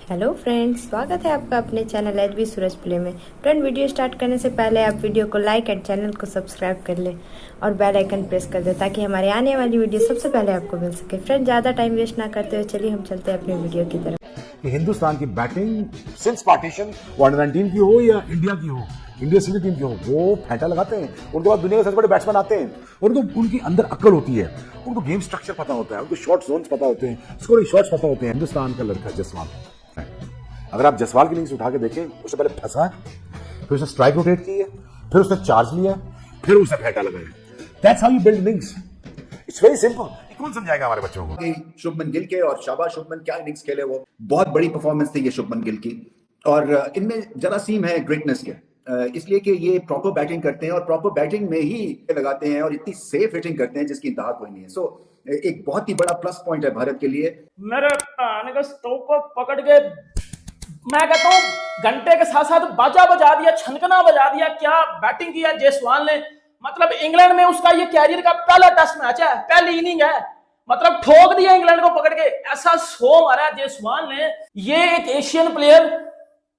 Hello friends, स्वागत है आपका अपने चैनल एचबी सूरज प्ले में। फ्रेंड, वीडियो स्टार्ट करने से पहले आप वीडियो को लाइक एंड चैनल को सब्सक्राइब कर लें और बेल आइकन प्रेस कर दें ताकि हमारे आने वाली वीडियो सबसे पहले आपको मिल सके। फ्रेंड, ज़्यादा टाइम वेस्ट ना करते हुए चलिए हम चलते हैं अपनी वीडियो की तरफ। कि हिंदुस्तान की बैटिंग सिंस पार्टीशन वो अंडर-19 की हो या इंडिया की हो, इंडिया सीनियर टीम की हो, वो फेंटा लगाते हैं। उनके बाद दुनिया के सबसे बड़े बैट्समैन आते हैं और उनकी अंदर अक्ल होती है, उनको गेम स्ट्रक्चर पता होता है, उनको शॉर्ट जोन्स पता होते हैं, स्कोरिंग शॉट्स पता होते हैं। हिंदुस्तान का लड़का जसवाल, अगर आप जसवाल की इनिंग्स उठा के देखें, उससे पहले फंसा, फिर उसने स्ट्राइक रोटेट की है, फिर उसने चार्ज लिया, फिर उसने फेंटा लगाया। That's how you build innings. It's very simple. कौन समझाएगा हमारे बच्चों को? शुभमन गिल के, और शाबाश शुभमन, क्या इनिंग्स खेले वो। बहुत बड़ी परफॉर्मेंस थी ये शुभमन गिल की, और इनमें जरासीम है ग्रेटनेस के, इसलिए कि ये प्रॉपर बैटिंग करते हैं और प्रॉपर बैटिंग में ही लगाते हैं और इतनी सेफ हिटिंग करते हैं जिसकी इंतहा कोई नहीं है। सो एक बहुत ही बड़ा प्लस पॉइंट है भारत के लिए। मेरे कान के स्टोव को पकड़ के मैं कहता हूँ घंटे के साथ साथ बाजा बजा दिया, छनकना बजा दिया। क्या बैटिंग किया जायसवाल ने। मतलब इंग्लैंड में उसका ये कैरियर का पहला टेस्ट मैच है, पहली इनिंग है। मतलब ठोक दिया इंग्लैंड को पकड़ के, ऐसा शो मारा जायसवाल ने। ये एक एशियन प्लेयर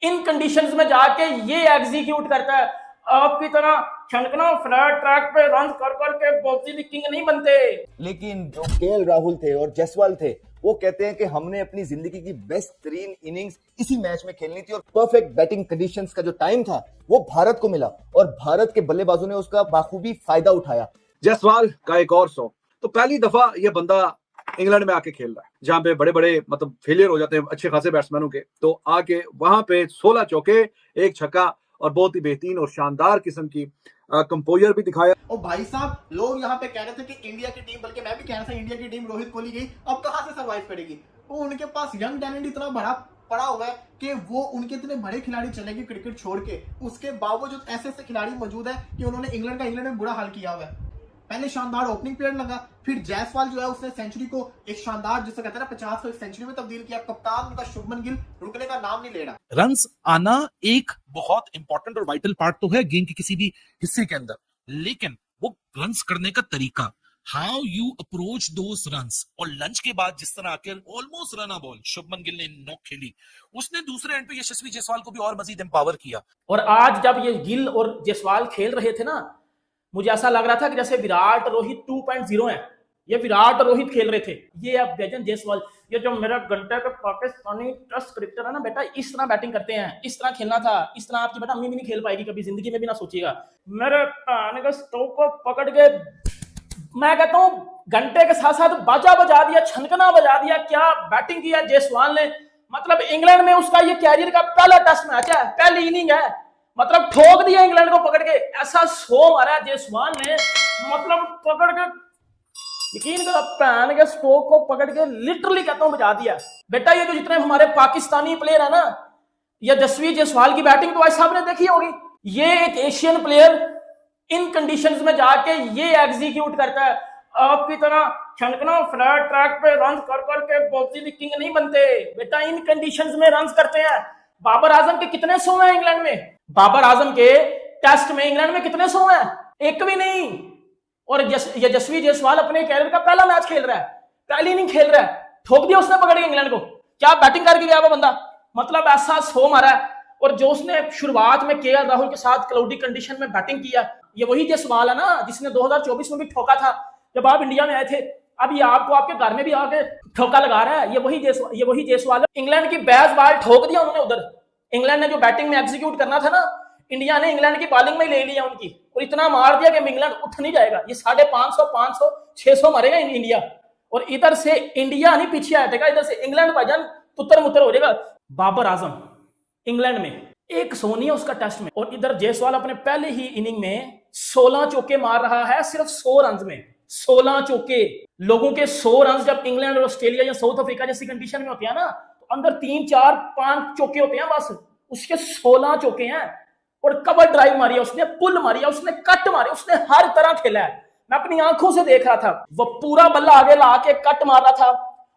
इन कंडीशंस में जाके ये एग्जीक्यूट करता है। आपकी तरह छनकना फ्लैट ट्रैक पे रन कर करके बॉक्सिंग किंग नहीं बनते। लेकिन जो केएल राहुल थे और जायसवाल थे, वो कहते हैं कि हमने अपनी जिंदगी की बेस्ट 3 इनिंग्स इसी मैच में खेलनी थी और परफेक्ट बैटिंग कंडीशंस का जो टाइम था वो भारत को मिला और भारत के बल्लेबाजों ने उसका बाखूबी फायदा उठाया। जायसवाल का एक और 100। तो पहली दफा ये बंदा इंग्लैंड में आके खेल रहा है जहां पे बड़े बड़े मतलब फेलियर हो जाते हैं अच्छे खासे बैट्समैनों के, तो आके वहां पे 16 चौके, एक छक्का और बहुत ही बेहतरीन और शानदार किस्म की कंपोजर भी दिखाया। और भाई साहब, लोग यहाँ पे कह रहे थे कि इंडिया की टीम, बल्कि मैं भी कह रहा था इंडिया की टीम रोहित कोहली गई, अब कहां से सर्वाइव करेगी। वो उनके पास यंग टैलेंट इतना बड़ा पड़ा हुआ है कि वो उनके इतने बड़े खिलाड़ी चलेंगे क्रिकेट छोड़ के, उसके बावजूद ऐसे ऐसे खिलाड़ी मौजूद है कि उन्होंने इंग्लैंड में बुरा हाल किया हुआ है। पहले शानदार ओपनिंग पीरियड लगा, फिर जायसवाल जो है उसने सेंचुरी को एक शानदार, जिसे कहते हैं ना 50 को एक सेंचुरी में तब्दील किया। कप्तान उनका शुभमन गिल रुकने का नाम नहीं ले रहा। रन्स आना एक बहुत इंपॉर्टेंट और वाइटल पार्ट तो है गेम के किसी भी हिस्से के अंदर, लेकिन वो रन्स करने का तरीका, how you approach those runs. और लंच के बाद जिस तरह आके almost run ball Shubman Gill ने नॉक खेली, उसने दूसरे एंड पे यशस्वी जायसवाल को भी और मजीद एम्पावर किया। और आज जब ये गिल और जायसवाल खेल रहे थे ना, मुझे ऐसा लग रहा था कि जैसे विराट रोहित 2.0 है। ये विराट और रोहित खेल रहे थे, ये अब बेजन जायसवाल। ये जो मेरा घंटे का पाकिस्तानी टेस्ट क्रिकेटर है ना बेटा, इस तरह बैटिंग करते हैं, इस तरह खेलना था। इस तरह आपकी बेटा अम्मी भी नहीं खेल पाएगी कभी जिंदगी में भी, ना सोचिएगा। मेरे कान के स्टोव को पकड़ के मैं कहता हूँ घंटे के साथ साथ बाजा बजा दिया, छनकना बजा दिया। क्या बैटिंग किया जायसवाल ने। मतलब इंग्लैंड में उसका ये कैरियर का पहला टेस्ट मैच है, पहली इनिंग है। मतलब ठोक दिया इंग्लैंड को पकड़ के, ऐसा शो मारा जायसवाल ने। मतलब पकड़ के, यकीन करो, पैन के स्ट्रोक को पकड़ के लिटरली कहता हूं बजा दिया बेटा। ये जो जितने हमारे पाकिस्तानी प्लेयर है ना, ये यशस्वी जायसवाल की बैटिंग तो आज साहब ने देखी होगी। ये एक एशियन प्लेयर इन कंडीशंस में जाके ये एग्जीक्यूट करता है। आपकी तरह छनकना फ्लैट ट्रैक पे रन कर करके बॉक्सिंग किंग नहीं बनते बेटा, इन कंडीशंस में रन करते हैं। बाबर आजम के कितने 100 हैं इंग्लैंड में? बाबर आजम के टेस्ट में इंग्लैंड में कितने 100 हैं? एक भी नहीं। और यशस्वी जायसवाल अपने कैरियर का पहला मैच खेल रहा है, पहली इनिंग खेल रहा है, ठोक दिया उसने पकड़ के इंग्लैंड को। क्या बैटिंग करके गया वो बंदा। मतलब ऐसा शो मारा है। और जो उसने शुरुआत में केएल राहुल के साथ क्लाउडी कंडीशन में बैटिंग किया, ये वही जायसवाल है ना जिसने 2024 में भी ठोका था जब आप इंडिया में आए थे। अब ये आपको आपके घर में भी आके ठोका लगा रहा है। ये वही जायसवाल है। इंग्लैंड की बैस बाल ठोक दिया उन्होंने उधर। इंग्लैंड ने जो बैटिंग में एग्जीक्यूट करना था ना, इंडिया ने इंग्लैंड की बॉलिंग में ले लिया उनकी, और इतना मार दिया कि इंग्लैंड उठ नहीं जाएगा। ये 550, 500, 600 मारेगा इंडिया। और इधर से इंडिया नहीं पीछे हटेगा, इधर से इंग्लैंड भाईजान तुत्तर मुत्तर हो जाएगा। बाबर आजम इंग्लैंड में एक सोनी है उसका टेस्ट में, और इधर जायसवाल अपने पहले ही इनिंग में 16 चौके मार रहा है सिर्फ 100 रन में। 16 चौके। लोगों के 100 रन जब इंग्लैंड और ऑस्ट्रेलिया या साउथ अफ्रीका जैसी कंडीशन में होते हैं ना, तो अंदर 3, 4, 5 चौके होते हैं बस। उसके 16 चौके हैं। और कवर ड्राइव मारी है उसने, पुल मारी है उसने, कट मारे उसने, हर तरह खेला है। मैं अपनी आंखों से देख रहा था। वो पूरा बल्ला आगे ला के कट मार रहा था,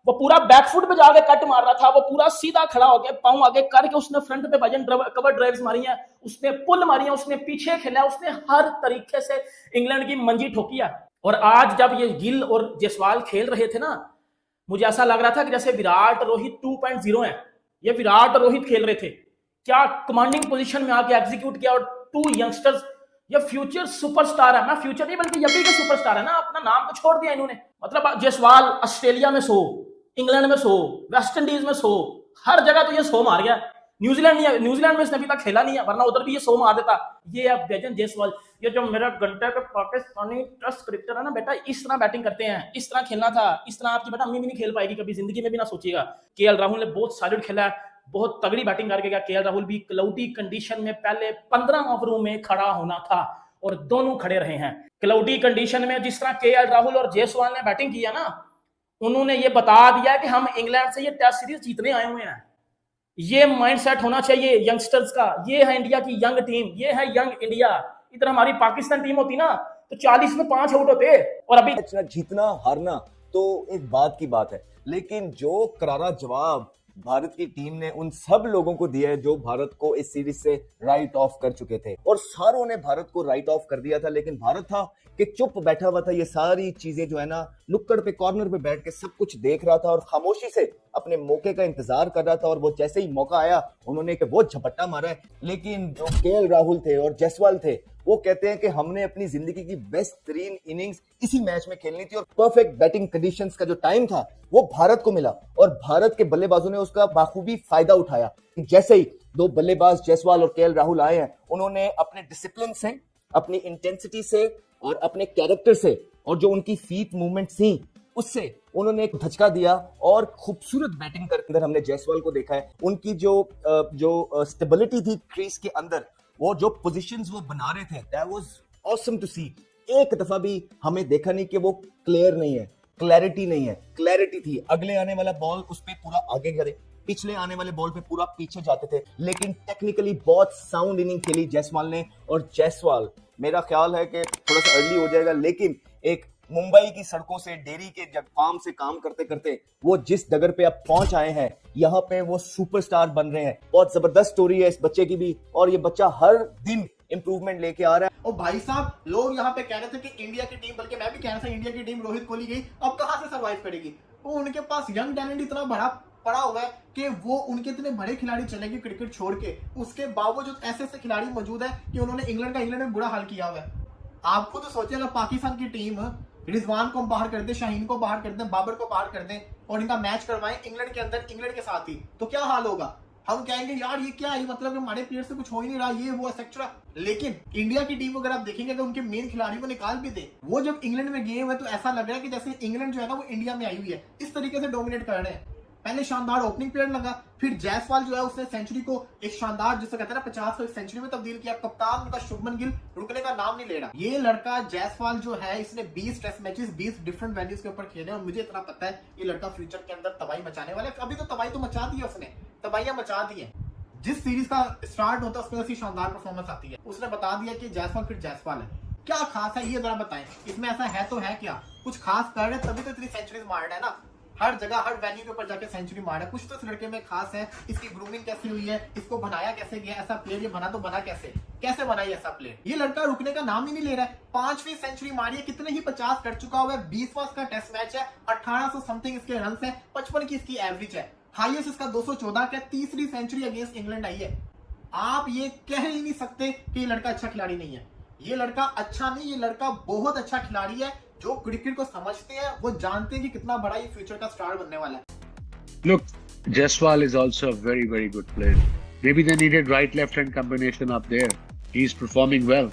वो पूरा बैकफुट पे जाके कट मार रहा था, वो पूरा सीधा खड़ा हो गया, पांव आगे करके उसने फ्रंट पे भजन कवर ड्राइव्स मारी है, उसने पुल मारी है, उसने पीछे खेला, उसने हर तरीके से इंग्लैंड की मंजी ठोकी है। और आज जब ये गिल और जायसवाल खेल रहे थे ना, मुझे ऐसा लग रहा था कि जैसे विराट रोहित 2.0 है। ये विराट और रोहित खेल रहे थे, क्या कमांडिंग पोजीशन में आके एग्जीक्यूट किया। और 2 यंगस्टर्स, ये फ्यूचर सुपरस्टार है ना, फ्यूचर नहीं बल्कि यही के सुपरस्टार है ना, अपना नाम तो छोड़ दिया इन्होंने। मतलब जायसवाल ऑस्ट्रेलिया में 100, इंग्लैंड में 100, वेस्ट इंडीज में 100, हर जगह तो ये 100 मार गया। न्यूजीलैंड में इसने अभी तक खेला नहीं है, वरना उधर भी ये 100 मार देता। ये अब बैजन जायसवाल, ये जो मेरा घंटे का पाकिस्तानी टेस्ट क्रिकेटर है ना बेटा, इस तरह बैटिंग करते हैं, इस तरह खेलना था, इस तरह आपकी बेटा अम्मी भी नहीं खेल पाएगी कभी जिंदगी में भी, ना सोचिएगा। केएल राहुल ने बहुत सॉलिड खेला है, बहुत तगड़ी बैटिंग करके गया। केएल राहुल भी क्लाउडी कंडीशन में पहले 15 ओवरों में खड़ा होना था और दोनों खड़े रहे हैं। क्लाउडी कंडीशन में जिस तरह केएल राहुल और जायसवाल ने बैटिंग किया ना, उन्होंने ये बता दिया कि हम इंग्लैंड से ये टेस्ट सीरीज जीतने आए हुए हैं। ये माइंडसेट होना चाहिए यंगस्टर्स का। ये है इंडिया की यंग टीम, ये है यंग इंडिया। इधर हमारी पाकिस्तान टीम होती ना तो 40 में 5 आउट होते, और अभी जीतना हारना तो एक बात की बात है, लेकिन जो करारा जवाब भारत की टीम ने उन सब लोगों को दिया है जो भारत को इस सीरीज से राइट ऑफ कर चुके थे, और सारों ने भारत को राइट ऑफ कर दिया था, लेकिन भारत था कि चुप बैठा हुआ था। ये सारी चीजें जो है ना, नुक्कड़ पे कॉर्नर पे बैठ के सब कुछ देख रहा था और खामोशी से अपने मौके का इंतजार कर रहा था, और वो जैसे ही मौका आया उन्होंने वो झपट्टा मारा है। लेकिन जो केएल राहुल थे और जायसवाल थे, वो कहते हैं कि हमने अपनी जिंदगी की बेस्ट 3 इनिंग्स इसी मैच में खेलनी थी, और परफेक्ट बैटिंग कंडीशंस का जो टाइम था वो भारत को मिला, और भारत के बल्लेबाजों ने उसका बाखूबी फायदा उठाया। जैसे ही 2 बल्लेबाज जायसवाल और केएल राहुल आए हैं, उन्होंने अपने डिसिप्लिन से, अपनी इंटेंसिटी से और अपने कैरेक्टर से, और जो उनकी फीट मूवमेंट थी उससे उन्होंने एक धचका दिया, और खूबसूरत बैटिंग करके अंदर हमने जायसवाल को देखा है। उनकी जो स्टेबिलिटी थी क्रीज के अंदर, वो जो पोजीशंस वो बना रहे थे, दैट वाज ऑसम टू सी। एक दफा भी हमें देखा नहीं कि वो क्लियर नहीं है, क्लैरिटी नहीं है, क्लैरिटी थी। अगले आने वाला बॉल उस पे पूरा आगे करे, पिछले आने वाले बॉल पे पूरा पीछे जाते थे, लेकिन टेक्निकली बहुत साउंड इनिंग खेली जायसवाल ने। और जायसवाल, मेरा ख्याल है कि थोड़ा सा अर्ली हो जाएगा, लेकिन एक मुंबई की सड़कों से, डेयरी के फार्म से काम करते करते वो जिस डगर पे अब पहुंच आए हैं, यहाँ पे वो सुपरस्टार बन रहे हैं। बहुत जबरदस्त स्टोरी है इस बच्चे की भी, और ये बच्चा हर दिन इंप्रूवमेंट लेके आ रहा है। और भाई साहब, लोग यहाँ पे कह रहे थे कि इंडिया की टीम, बल्कि मैं भी कह रहा था इंडिया की टीम रोहित कोहली गई, अब कहां से सर्वाइव करेगी। वो उनके पास यंग टैलेंट इतना बड़ा पड़ा हुआ है कि वो उनके इतने बड़े खिलाड़ी चलेंगे क्रिकेट छोड़ के, उसके बावजूद ऐसे ऐसे खिलाड़ी मौजूद है कि उन्होंने इंग्लैंड में बुरा हाल किया हुआ है। आप खुद सोचिए, अगर पाकिस्तान की टीम रिजवान को बाहर कर दे, शाहीन को बाहर कर दे, बाबर को बाहर कर दे और इनका मैच करवाएं इंग्लैंड के अंदर, इंग्लैंड के साथ ही, तो क्या हाल होगा। हम कहेंगे यार ये क्या है, मतलब हमारे प्लेयर से कुछ हो ही नहीं रहा, ये वो एक्सेट्रा। लेकिन इंडिया की टीम अगर आप देखेंगे तो उनके मेन खिलाड़ी को निकाल भी दे, वो जब इंग्लैंड में गए हुए तो ऐसा लग रहा है कि जैसे इंग्लैंड जो है ना वो इंडिया में आई हुई है, इस तरीके से डोमिनेट कर रहे हैं। पहले शानदार ओपनिंग पीरियड लगा, फिर जायसवाल जो है उसने सेंचुरी को एक शानदार, जिसे कहते हैं ना 50 को सेंचुरी में तब्दील किया। कप्तान उनका शुभमन गिल रुकने का नाम नहीं ले रहा। ये लड़का जायसवाल जो है, इसने 20 टेस्ट मैचेस 20 डिफरेंट वेन्यूज के ऊपर खेले, और मुझे इतना पता है ये लड़का फ्यूचर के अंदर तबाही मचाने वाला है। अभी तो तबाही तो मचा दी है उसने, तबाहियां मचा दी है। जिस सीरीज का स्टार्ट होता है उसमें ऐसी शानदार परफॉर्मेंस आती है। उसने बता दिया कि जायसवाल फिर जायसवाल है। क्या खास है ये जरा बताएं, इसमें ऐसा है तो है क्या, कुछ खास कर रहे तभी तो इतनी सेंचुरीज मार रहा है ना, हर जगह हर वैल्यू के ऊपर जाके सेंचुरी मारा। कुछ तो इस लड़के में खास है। इसकी ग्रूमिंग कैसी हुई है, इसको बनाया कैसे गया, ऐसा प्लेयर ये बना तो बना कैसे बना ऐसा प्लेयर। ये लड़का रुकने का नाम ही नहीं ले रहा है। 5वीं सेंचुरी मारी है, कितने ही 50 कर चुका हुआ है। 20वां इसका टेस्ट मैच है, 1800 समथिंग इसके रन है, 55 की इसकी एवरेज है, हाईएस्ट इसका 214 का। 3री सेंचुरी अगेंस्ट इंग्लैंड आई है। आप ये कह ही नहीं सकते कि ये लड़का अच्छा खिलाड़ी नहीं है। ये लड़का अच्छा नहीं, ये लड़का बहुत अच्छा खिलाड़ी है। जो क्रिकेट को समझते हैं वो जानते हैं कि कितना बड़ा ये फ्यूचर का स्टार बनने वाला है। Look, Jaiswal is also a very, very good player. Maybe they needed right-left hand combination up there. He's performing well.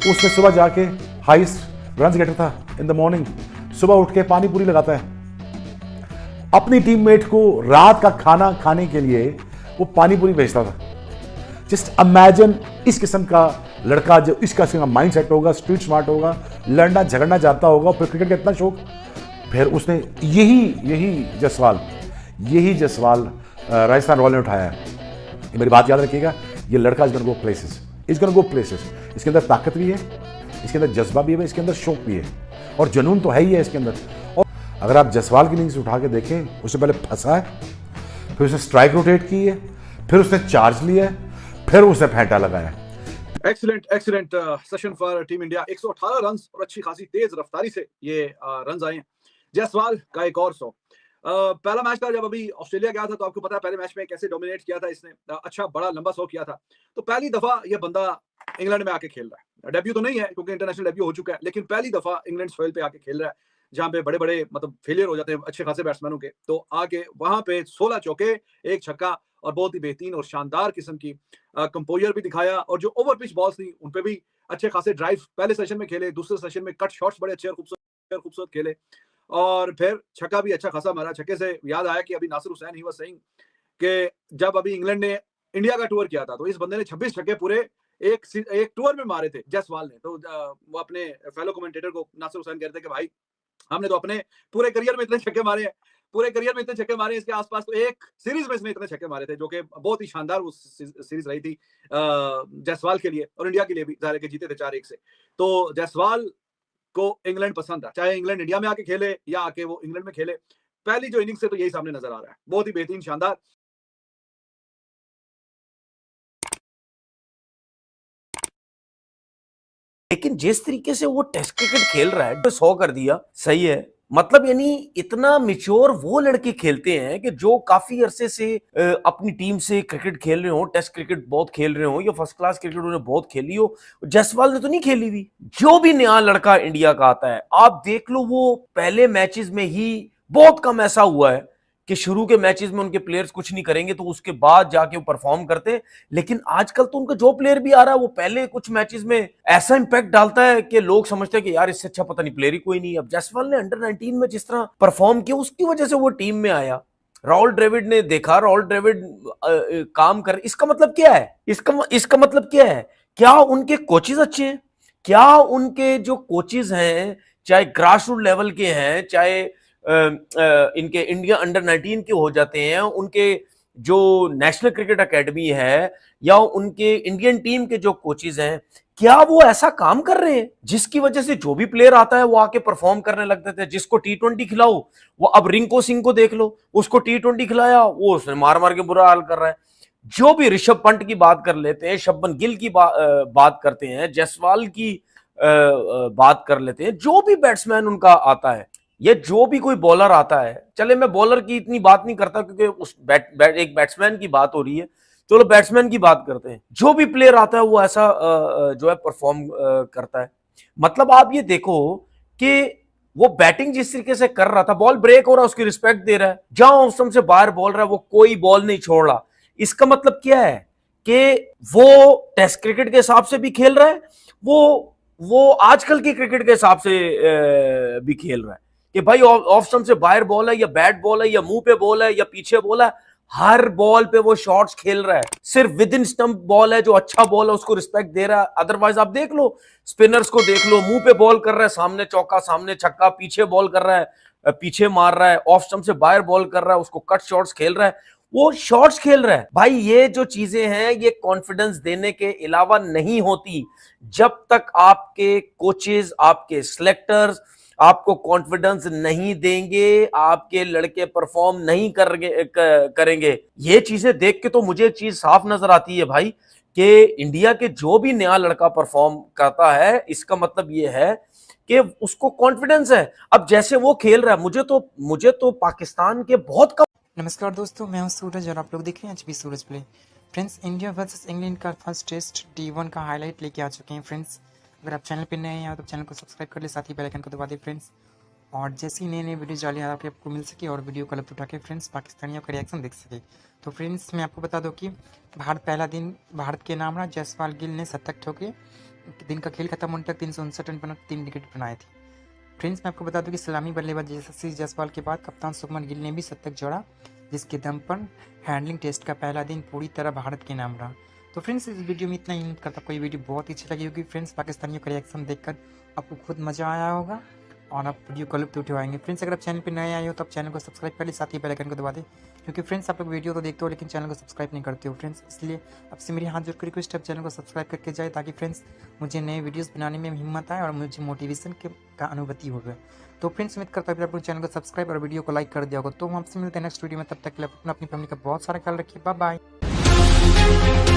उसने सुबह जाके हाईएस्ट रन गेटर था इन द मॉर्निंग। सुबह उठ के पानी पूरी लगाता है। अपनी टीममेट को रात का खाना खाने के लिए वो पानी पूरी भेजता था। जस्ट इमेजिन इस किस्म का लड़का, जो इस किस्म का माइंड सेट होगा, स्ट्रीट स्मार्ट होगा, लड़ना झगड़ना चाहता होगा, फिर क्रिकेट का इतना शौक। फिर उसने यही जयसवाल राजस्थान रॉयल ने उठाया है। ये मेरी बात याद रखिएगा, ये लड़का इज गोना गो प्लेसेस। इसके अंदर ताकत भी है, इसके अंदर जज्बा भी है, इसके अंदर शौक भी है, और जुनून तो है ही है इसके अंदर। और अगर आप जयसवाल की इनिंग्स उठा के देखें, उससे पहले फंसा है, फिर उसने स्ट्राइक रोटेट की है, फिर उसने चार्ज लिया है, फिर उसने फेंटा लगाया। Excellent session for team India. 118 run और अच्छी खासी तेज रफ्तारी से ये रन आए हैं। जायसवाल का एक और 100। पहला मैच था जब अभी ऑस्ट्रेलिया गया था, तो आपको पता है पहले मैच में कैसे डोमिनेट किया था इसने, अच्छा बड़ा लंबा 100 किया था। तो पहली दफा ये बंदा इंग्लैंड में आके खेल रहा है। डेब्यू तो नहीं है क्योंकि इंटरनेशनल डेब्यू हो चुका है, लेकिन पहली दफा इंग्लैंड सॉइल पे आके खेल रहा है, जहां पे बड़े बड़े मतलब फेलियर हो जाते हैं अच्छे खासे बैट्समैनों के। तो आके वहां पे 16 चौके, 1 छक्का और बहुत ही बेहतरीन और शानदार किस्म की कंपोजर भी दिखाया। और जो ओवर पिच बॉल्स थी उन पे भी अच्छे खासे ड्राइव पहले सेशन में खेले, दूसरे सेशन में कट शॉट्स बड़े अच्छे और खूबसूरत खेले, और फिर छक्का भी अच्छा खासा मारा। छक्के से याद आया कि अभी नासिर हुसैन ही वाज सेइंग कि जब अभी इंग्लैंड ने इंडिया का टूर किया था, तो इस बंदे ने 26 छक्के पूरे एक टूर में मारे थे, जयसवाल ने। तो वो अपने फेलो कमेंटेटर को नासिर हुसैन कह रहे थे कि भाई हमने तो अपने पूरे करियर में इतने छक्के मारे हैं, पूरे करियर में इतने छक्के मारे, इसके आसपास तो एक सीरीज में इसने इतने छक्के मारे थे, जो कि बहुत ही शानदार वो सीरीज रही थी जयसवाल के लिए और इंडिया के लिए भी, ज़ाहिर है कि जीते थे 4-1 से। तो जयसवाल को इंग्लैंड पसंद है, चाहे इंग्लैंड इंडिया में आके खेले या आके वो इंग्लैंड में खेले। पहली जो इनिंग्स से तो यही सामने नजर आ रहा है, बहुत ही बेहतरीन शानदार। लेकिन जिस तरीके से वो टेस्ट क्रिकेट खेल रहा है, 100 कर दिया, सही है। मतलब यानी इतना मिच्योर वो लड़के खेलते हैं कि जो काफी अरसे से अपनी टीम से क्रिकेट खेल रहे हो, टेस्ट क्रिकेट बहुत खेल रहे हो या फर्स्ट क्लास क्रिकेट उन्होंने बहुत खेली हो। जायसवाल ने तो नहीं खेली हुई। जो भी नया लड़का इंडिया का आता है, आप देख लो, वो पहले मैचेस में ही बहुत कम ऐसा हुआ है कि शुरू के मैचेस में उनके प्लेयर्स कुछ नहीं करेंगे तो उसके बाद जाके वो परफॉर्म करते हैं। लेकिन आजकल तो उनका जो प्लेयर भी आ रहा है वो पहले कुछ मैचेस में ऐसा इंपैक्ट डालता है कि लोग समझते हैं कि यार इससे अच्छा पता नहीं प्लेयर ही कोई नहीं। अब जायसवाल ने अंडर 19 में जिस तरह परफॉर्म किया उसकी वजह से वो टीम में आया। राहुल द्रविड़ ने देखा, राहुल द्रविड़ काम कर, इसका मतलब क्या है? इसका मतलब क्या है? क्या उनके कोचेज अच्छे हैं? क्या उनके जो कोचेज हैं, चाहे ग्रास रूट लेवल के हैं, चाहे इनके इंडिया अंडर 19 के हो जाते हैं, उनके जो नेशनल क्रिकेट एकेडमी है या उनके इंडियन टीम के जो कोचेज हैं, क्या वो ऐसा काम कर रहे हैं जिसकी वजह से जो भी प्लेयर आता है वो आके परफॉर्म करने लगते थे? जिसको T20 खिलाओ वो, अब रिंको सिंह को देख लो, उसको T20 खिलाया वो उसने मार मार के बुरा हाल कर रहा है। जो भी ऋषभ पंत की बात कर लेते हैं, शुभमन गिल की बात करते हैं, जायसवाल की बात कर लेते हैं, जो भी बैट्समैन उनका आता है, ये जो भी कोई बॉलर आता है, चले मैं बॉलर की इतनी बात नहीं करता क्योंकि उस एक बैट्समैन की बात हो रही है, चलो बैट्समैन की बात करते हैं। जो भी प्लेयर आता है वो ऐसा जो है परफॉर्म करता है। मतलब आप ये देखो कि वो बैटिंग जिस तरीके से कर रहा था, बॉल ब्रेक हो रहा है उसकी रिस्पेक्ट दे रहा है, जहां ऑफ स्टंप से बाहर बॉल रहा है वो कोई बॉल नहीं छोड़ रहा। इसका मतलब क्या है कि वो टेस्ट क्रिकेट के हिसाब से भी खेल रहा है, वो आजकल की क्रिकेट के हिसाब से भी खेल रहा है कि भाई ऑफ स्टंप से बाहर बॉल है या बैट बॉल है या मुंह पे बॉल है या पीछे बॉल है, हर बॉल पे वो शॉट्स खेल रहा है। सिर्फ विद इन स्टंप बॉल है जो अच्छा बॉल है उसको रिस्पेक्ट दे रहा है। अदरवाइज आप देख लो, स्पिनर्स को देख लो, मुंह पे बॉल कर रहा है, सामने चौका, सामने छक्का, पीछे बॉल कर रहा है, पीछे मार रहा है, ऑफ स्टंप से बाहर बॉल कर रहा है, उसको कट शॉट्स खेल रहा है, वो शॉट्स खेल रहा है। भाई ये जो चीजें हैं ये कॉन्फिडेंस देने के अलावा नहीं होती जब तक आपके कोचेज, आपके सिलेक्टर्स आपको कॉन्फिडेंस नहीं देंगे, आपके लड़के परफॉर्म नहीं करेंगे। ये चीजें देख के तो मुझे एक चीज साफ नजर आती है भाई कि इंडिया के जो भी नया लड़का परफॉर्म करता है, इसका मतलब ये है कि उसको कॉन्फिडेंस है। अब जैसे वो खेल रहा है, मुझे तो पाकिस्तान के बहुत कम। नमस्कार दोस्तों, मैं हूं सूरज और आप लोग देख रहे हैं HB Suraj play. Friends, India versus England का फर्स्ट टेस्ट D1 का हाईलाइट लेके आ चुके हैं। फ्रेंड्स, अगर आप चैनल पर नए हैं तो चैनल को सब्सक्राइब कर ले, साथ ही बेल आइकन को दबा दें फ्रेंड्स। और जैसी नई वीडियोज़ डाली आपको मिल सके और वीडियो का लुत्फ उठा के फ्रेंड्स पाकिस्तानियों का रिएक्शन देख सके। तो फ्रेंड्स, मैं आपको बता दूं कि पहला दिन भारत के नाम रहा। जयसवाल गिल ने 70 ठोके, दिन का खेल खत्म होने तक 359 रन पर 3 विकेट बनाए थे। फ्रेंड्स, मैं आपको बता दूं कि सलामी बल्लेबाज यशस्वी जायसवाल के बाद कप्तान शुभमन गिल ने भी 70 जोड़ा, जिसके दम पर हैंडलिंग टेस्ट का पहला दिन पूरी तरह भारत के नाम रहा। तो फ्रेंड्स, इस वीडियो में इतना ही। उम्मीद करता कोई वीडियो बहुत ही अच्छी लगी होगी। फ्रेंड्स, पाकिस्तानियों का रिएक्शन देखकर आपको खुद मज़ा आया होगा और आप वीडियो का लुत्फ उठवाएंगे। फ्रेंड्स, अगर आप चैनल पर नए आए हो तो आप चैनल को सब्सक्राइब कर ले, साथ ही बेल आइकन को दबा दें, क्योंकि फ्रेंड्स आप लोग वीडियो तो देखते हो लेकिन चैनल को सब्सक्राइब नहीं करते हो फ्रेंड्स। इसलिए आपसे मेरी हाथ जोड़ कर रिक्वेस्ट है, आप चैनल को सब्सक्राइब करके जाए ताकि फ्रेंड्स मुझे नए वीडियोस बनाने में हिम्मत आए और मुझे मोटिवेशन का अनुभूति होगा। तो फ्रेंड्स, उम्मीद करता हूँ आप लोग चैनल को सब्सक्राइब और वीडियो को लाइक कर दिया होगा। तो हम आपसे मिलते हैं नेक्स्ट वीडियो में, तब तक के लिए अपना अपनी फैमिली का बहुत सारा ख्याल रखिए। Bye bye.